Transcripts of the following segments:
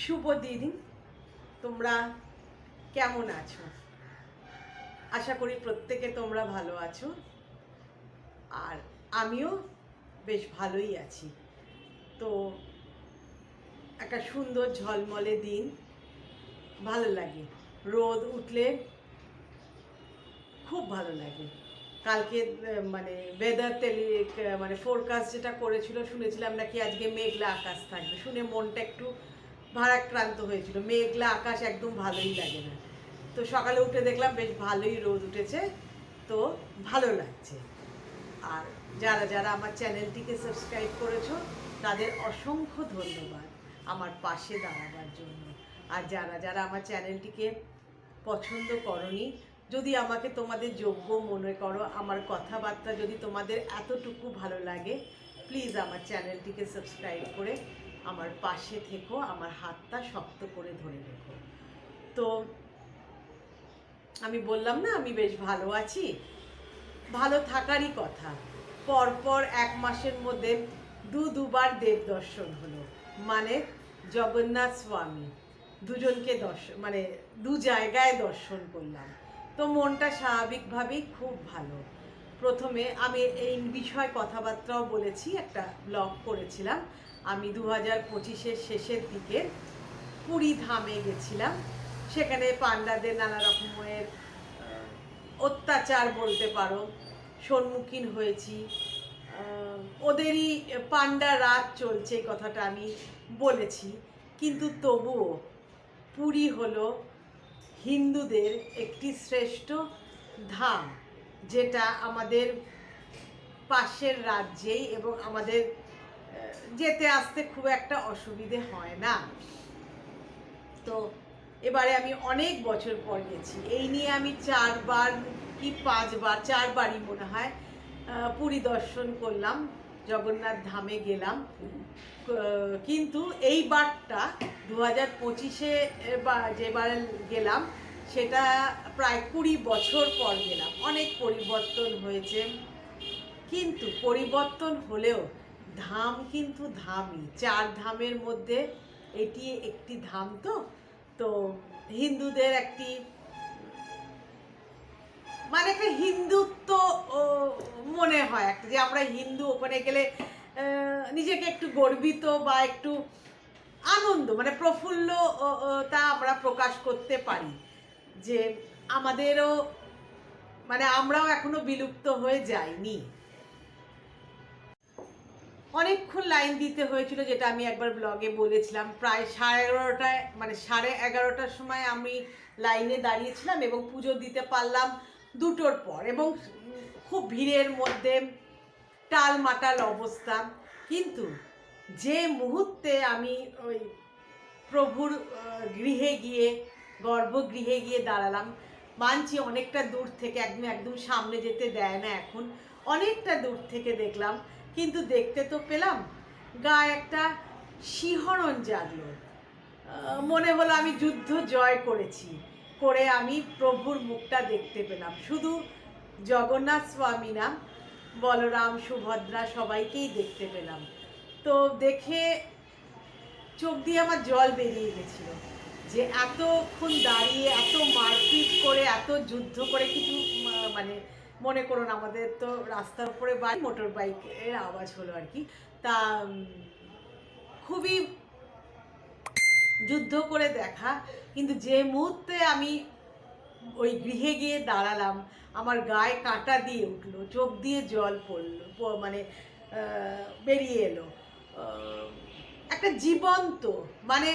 শুভ দিন। তোমরা কেমন আছো? আশা করি প্রত্যেকে তোমরা ভালো আছো, আর আমিও বেশ ভালোই আছি। তো একটা সুন্দর ঝলমলে দিন, ভালো লাগে। রোদ উঠলে খুব ভালো লাগে। কালকে মানে ওয়েদার মানে ফোরকাস্ট যেটা করেছিল, শুনেছিলাম নাকি আজকে মেঘলা আকাশ থাকবে। শুনে মনটা একটু ভারাক্রান্ত হয়েছিল। মেঘলা আকাশ একদম ভালোই লাগে না। তো সকালে উঠে দেখলাম বেশ ভালোই রোদ উঠেছে, তো ভালো লাগছে। আর যারা যারা আমার চ্যানেলটিকে সাবস্ক্রাইব করেছো তাদের অসংখ্য ধন্যবাদ আমার পাশে দাঁড়াবার জন্য। আর যারা যারা আমার চ্যানেলটিকে পছন্দ করনি, যদি আমাকে তোমাদের যোগ্য মনে করো, আমার কথাবার্তা যদি তোমাদের এতটুকু ভালো লাগে, প্লিজ আমার চ্যানেলটিকে সাবস্ক্রাইব করে আমার পাশে থেকো, আমার হাতটা শক্ত করে ধরে রেখো। তো আমি বললাম না আমি বেশ ভালো আছি, ভালো থাকারই কথা। পরপর 1 মাসের মধ্যে দুবার দেব দর্শন হলো, মানে জগন্নাথ স্বামী দুজনকে দর্শন, মানে দু জায়গায় দর্শন করলাম। তো মনটা স্বাভাবিকভাবেই খুব ভালো। প্রথমে আমি এই বিষয়ে কথাবার্তাও বলেছি, একটা ব্লগ করেছিলাম। আমি 2025-এর শেষের দিকে পুরী ধামে গেছিলাম। সেখানে পান্ডাদের নানা রকমের অত্যাচার বলতে পারো সম্মুখীন হয়েছি। ওদেরই পান্ডা রাজ চলছে, এই কথাটা আমি বলেছি। কিন্তু তবুও পুরী হলো হিন্দুদের একটি শ্রেষ্ঠ ধাম, যেটা আমাদের পাশের রাজ্যেই, এবং আমাদের যেতে আসতে খুব একটা অসুবিধে হয় না। তো এবারে আমি অনেক বছর পর গেছি। এই নিয়ে আমি 4বার কি 5বার, 4বারই মনে হয় পুরী দর্শন করলাম, জগন্নাথ ধামে গেলাম। কিন্তু এই বারটা 2025-এ যেবার গেলাম সেটা প্রায় 20 বছর পর গেলাম। অনেক পরিবর্তন হয়েছে, কিন্তু পরিবর্তন হলেও ধাম কিন্তু ধামই। 4 ধামের মধ্যে এটি একটি ধাম। তো হিন্দুদের একটি, মানে একটা হিন্দুত্ব মনে হয় একটা, যে আমরা হিন্দু, ওখানে গেলে নিজেকে একটু গর্বিত বা একটু আনন্দ, মানে প্রফুল্ল তা আমরা প্রকাশ করতে পারি, যে আমাদেরও, মানে আমরাও এখনো বিলুপ্ত হয়ে যাইনি। অনেকক্ষণ লাইন দিতে হয়েছিল, যেটা আমি একবার ব্লগে বলেছিলাম। প্রায় 11:30টায়, মানে 11:30টার সময় আমি লাইনে দাঁড়িয়েছিলাম, এবং পুজো দিতে পারলাম 2টোর পর, এবং খুব ভিড়ের মধ্যে টালমাটাল অবস্থা। কিন্তু যে মুহূর্তে আমি ওই প্রভুর গৃহে গিয়ে, গর্ভগৃহে গিয়ে দাঁড়ালাম, মানছি অনেকটা দূর থেকে, একদম সামনে যেতে দেয় না এখন, অনেকটা দূর থেকে দেখলাম, কিন্তু দেখতে তো পেলাম। গায়ে একটা শিহরণ জাগলো, মনে হলো আমি যুদ্ধ জয় করেছি, করে আমি প্রভুর মুখটা দেখতে পেলাম। শুধু জগন্নাথ স্বামী না, বলরাম, সুভদ্রা সবাইকেই দেখতে পেলাম। তো দেখে চোখ দিয়ে আমার জল বেরিয়ে গেছিল, যে এতক্ষণ দাঁড়িয়ে, এত মারপিট করে, এত যুদ্ধ করে, কিছু মানে মনে করুন আমাদের তো রাস্তার উপরে বাড়ি, মোটর বাইকের আওয়াজ হলো আর কি। তা খুবই যুদ্ধ করে দেখা। কিন্তু যে মুহূর্তে আমি ওই গৃহে গিয়ে দাঁড়ালাম, আমার গায়ে কাঁটা দিয়ে উঠলো, চোখ দিয়ে জল পড়লো, মানে বেরিয়ে এলো। একটা জীবন্ত, মানে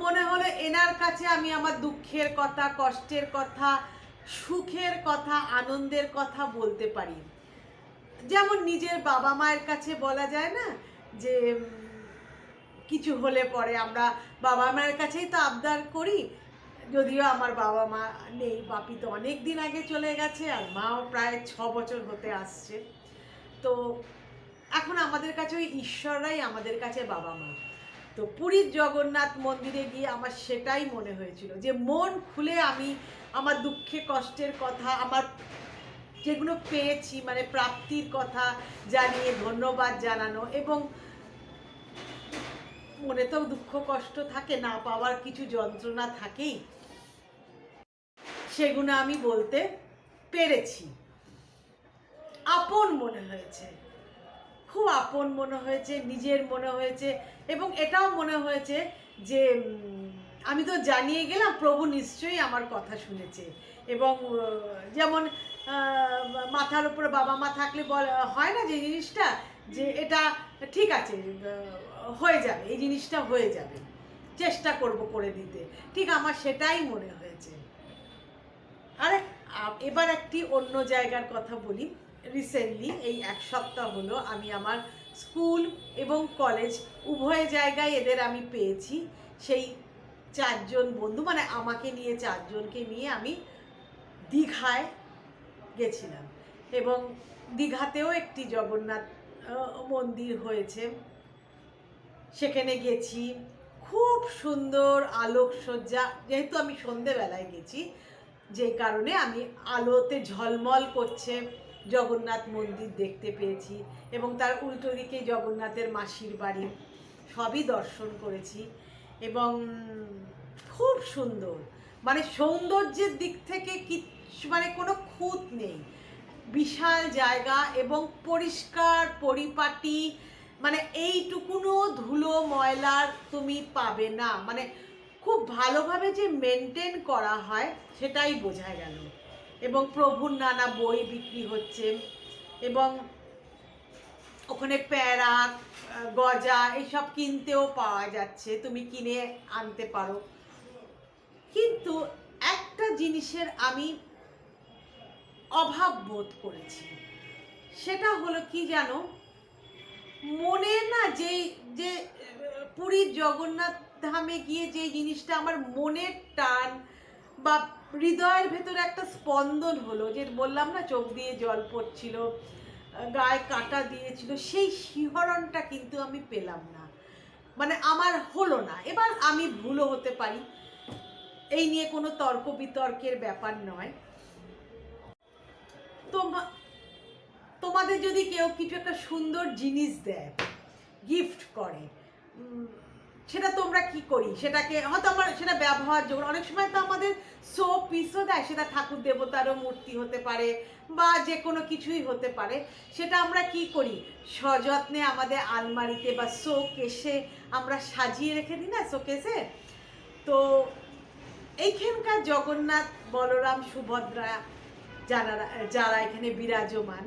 মনে হলো এনার কাছে আমি আমার দুঃখের কথা, কষ্টের কথা, সুখের কথা, আনন্দের কথা বলতে পারি। যেমন নিজের বাবা মায়ের কাছে বলা যায় না, যে কিছু হলে পরে আমরা বাবা মায়ের কাছেই তো আবদার করি। যদিও আমার বাবা মা নেই, বাপি তো অনেক দিন আগে চলে গেছে, আর মাও প্রায় 6 বছর হতে আসছে। তো এখন আমাদের কাছে ওই ঈশ্বররাই আমাদের কাছে বাবা মা। তো পুরীর জগন্নাথ মন্দিরে গিয়ে আমার সেটাই মনে হয়েছিল, যে মন খুলে আমি আমার দুঃখে কষ্টের কথা, আমার যেগুলো পেয়েছি, মানে প্রাপ্তির কথা জানিয়ে ধন্যবাদ জানানো, এবং মনে তো দুঃখ কষ্ট থাকে, না পাওয়ার কিছু যন্ত্রণা থাকেই, সেগুলো আমি বলতে পেরেছি। আপন মনে হয়েছে, খুব আপন মনে হয়েছে, নিজের মনে হয়েছে, এবং এটাও মনে হয়েছে যে আমি তো জানিয়ে গেলাম, প্রভু নিশ্চয়ই আমার কথা শুনেছে। এবং যেমন মাথার উপরে বাবা মা থাকলে হয় না যে জিনিসটা, যে এটা ঠিক আছে, হয়ে যাবে, এই জিনিসটা হয়ে যাবে, চেষ্টা করব করে দিতে, ঠিক আমার সেটাই মনে হয়েছে। আর এবার একটি অন্য জায়গার কথা বলি। রিসেন্টলি এই 1 সপ্তাহ হলো আমি আমার স্কুল এবং কলেজ উভয় জায়গায় এদের আমি পেয়েছি। সেই 4জন বন্ধু, মানে আমাকে নিয়ে 4জনকে নিয়ে আমি দীঘায় গেছিলাম, এবং দীঘাতেও একটি জগন্নাথ মন্দির হয়েছে, সেখানে গেছি। খুব সুন্দর আলোকসজ্জা, যেহেতু আমি সন্ধেবেলায় গেছি, যে কারণে আমি আলোতে ঝলমল করছে জগন্নাথ মন্দির দেখতে পেয়েছি, এবং তার উল্টো দিকে জগন্নাথের মাসির বাড়ি, সবই দর্শন করেছি। এবং খুব সুন্দর, মানে সৌন্দর্যের দিক থেকে কিচ্ছু, মানে কোনো খুঁত নেই, বিশাল জায়গা এবং পরিষ্কার পরিপাটি, মানে এইটুকুনো ধুলো ময়লার তুমি পাবে না, মানে খুব ভালোভাবে যে মেনটেন করা হয় সেটাই বোঝা গেল। এবং প্রভুর নানা বই বিক্রি হচ্ছে, এবং ওখানে প্যারা, গজা এইসব কিনতেও পাওয়া যাচ্ছে, তুমি কিনে আনতে পারো। কিন্তু একটা জিনিসের আমি অভাব বোধ করেছি, সেটা হলো কি জানো, মনে না যেই যে পুরীর জগন্নাথ ধামে গিয়ে যে জিনিসটা আমার মনের টান বা হৃদয়ের ভেতরে একটা স্পন্দন হলো, যে বললাম না চোখ দিয়ে জল পড়ছিল, গায়ে কাঁটা দিয়েছিল, সেই শিহরণটা কিন্তু আমি পেলাম না, মানে আমার হলো না। এবার আমি ভুলও হতে পারি, এই নিয়ে কোনো তর্ক বিতর্কের ব্যাপার নয়। তোমাদের যদি কেউ কিছু একটা সুন্দর জিনিস দেয়, গিফট করে, সেটা তোমরা কি করি, সেটাকে হয়তো আমার সেটা ব্যবহার যোগ্য, অনেক সময় তো আমাদের শো পিসও দেয়, সেটা ঠাকুর দেবতারও মূর্তি হতে পারে বা যে কোনো কিছুই হতে পারে, সেটা আমরা কি করি, সযত্নে আমাদের আলমারিতে বা শোকেসে আমরা সাজিয়ে রেখে দিই না, শোকেসে। তো এইখানকার জগন্নাথ বলরাম সুভদ্রা যারা এখানে বিরাজমান,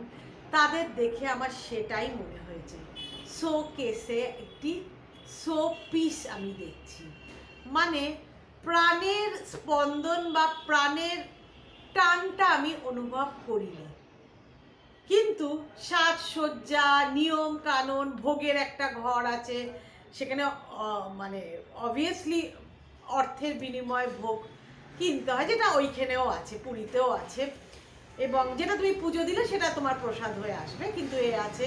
তাদের দেখে আমার সেটাই মনে হয়েছে, শোকেসে একটি শো পিস আমি দেখছি, মানে প্রাণের স্পন্দন বা প্রাণের টানটা আমি অনুভব করিনি। কিন্তু সাজসজ্জা, নিয়ম কানুন, ভোগের একটা ঘর আছে, সেখানে মানে অবভিয়াসলি অর্থের বিনিময়ে ভোগ কিনতে হয়, যেটা ওইখানেও আছে, পুরীতেও আছে, এবং যেটা তুমি পুজো দিলে সেটা তোমার প্রসাদ হয়ে আসবে। কিন্তু এ আছে,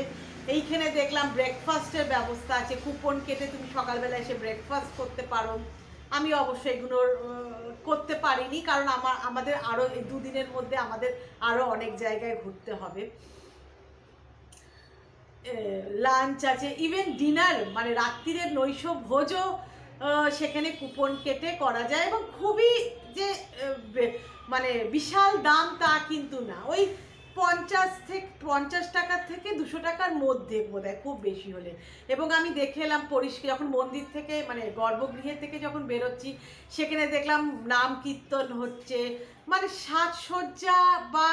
এইখানে দেখলাম ব্রেকফাস্টের ব্যবস্থা আছে, কুপন কেটে তুমি সকালবেলা এসে ব্রেকফাস্ট করতে পারো। আমি অবশ্যই এগুলোর করতে পারিনি, কারণ আমাদের আরও এই 2 দিনের মধ্যে আমাদের আরও অনেক জায়গায় ঘুরতে হবে। লাঞ্চ আছে, ইভেন ডিনার, মানে রাত্রিরের নৈশ ভোজও সেখানে কুপন কেটে করা যায়, এবং খুবই যে মানে বিশাল দাম তা কিন্তু না, ওই 50 টাকার থেকে 200 টাকার মধ্যে বোধহয়, খুব বেশি হলে। এবং আমি দেখে এলাম পরিষ্কার, যখন মন্দির থেকে মানে গর্ভগৃহে থেকে যখন বেরোচ্ছি, সেখানে দেখলাম নাম কীর্তন হচ্ছে, মানে সাজসজ্জা বা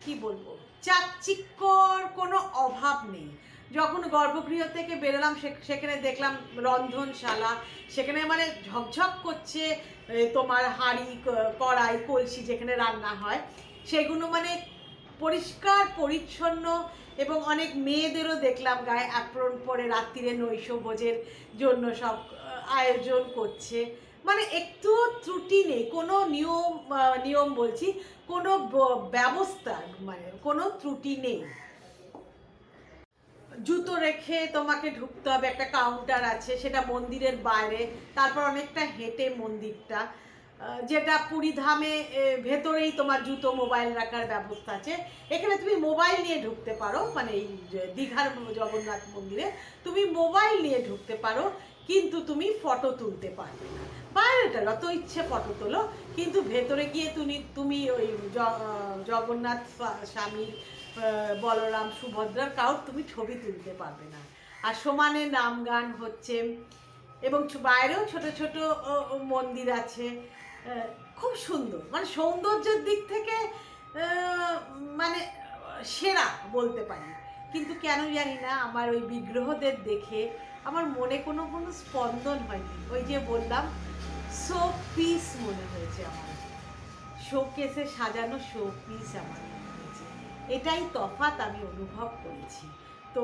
কি বলবো, চাকচিক্যর কোনো অভাব নেই। যখন গর্ভগৃহ থেকে বেরোলাম, সেখানে দেখলাম রন্ধনশালা, সেখানে মানে ঝকঝক করছে তোমার হাঁড়ি, কড়াই, কলসি যেখানে রান্না হয়, সেগুলো মানে পরিষ্কার পরিচ্ছন্ন, এবং অনেক মেয়েদেরও দেখলাম গায়ে অ্যাপ্রন পরে রাত্রিরে নৈশভোজের জন্য সব আয়োজন করছে, মানে একটু ত্রুটি নেই, কোনো নিয়ম বলছি, কোনো ব্যবস্থা, মানে কোনো ত্রুটি নেই। জুতো রেখে তোমাকে ঢুকতে হবে, একটা কাউন্টার আছে, সেটা মন্দিরের বাইরে, তারপর অনেকটা হেঁটে মন্দিরটা, যেটা পুরী ধামে ভেতরেই তোমার জুতো মোবাইল রাখার ব্যবস্থা আছে। এখানে তুমি মোবাইল নিয়ে ঢুকতে পারো, মানে এই দীঘার জগন্নাথ মন্দিরে তুমি মোবাইল নিয়ে ঢুকতে পারো, কিন্তু তুমি ফটো তুলতে পারবে না। বাইরেটা যত ইচ্ছে ফটো তোলো, কিন্তু ভেতরে গিয়ে তুমি ওই জগন্নাথ স্বামীর, বলরাম সুভদ্রার কারোর তুমি ছবি তুলতে পারবে না। আর সমানে নাম গান হচ্ছে, এবং বাইরেও ছোট ছোট মন্দির আছে, খুব সুন্দর, মানে সৌন্দর্যের দিক থেকে মানে সেরা বলতে পারি। কিন্তু কেন জানি না আমার ওই বিগ্রহদের দেখে আমার মনে কোনো স্পন্দন হয়নি। ওই যে বললাম, শো পিস মনে হয়েছে আমার, শোকেসে সাজানো শো পিস আমার মনে হয়েছে। এটাই তফাৎ আমি অনুভব করেছি। তো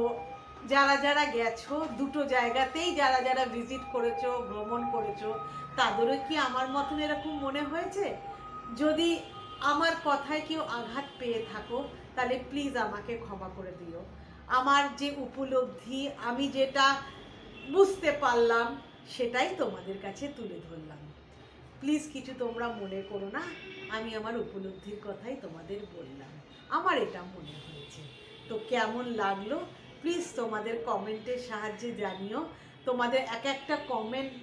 যারা যারা গেছো, দুটো জায়গাতেই যারা যারা ভিজিট করেছো, ভ্রমণ করেছো, তাদেরও কি আমার মতন এরকম মনে হয়েছে? যদি আমার কথায় কেউ আঘাত পেয়ে থাকো, তাহলে প্লিজ আমাকে ক্ষমা করে দিও। আমার যে উপলব্ধি, আমি যেটা বুঝতে পারলাম, সেটাই তোমাদের কাছে তুলে ধরলাম। প্লিজ কিছু তোমরা মনে করো না, আমি আমার উপলব্ধির কথাই তোমাদের বললাম, আমার এটা মনে হয়েছে। তো কেমন লাগলো প্লিজ তোমাদের কমেন্টের সাহায্যে জানিও। তোমাদের এক একটা কমেন্ট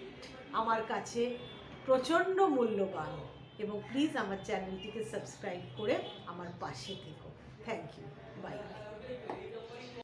আমার কাছে প্রচণ্ড মূল্যবান, এবং প্লিজ আমার চ্যানেলটিকে সাবস্ক্রাইব করে আমার পাশে থেকো। Thank you, bye by.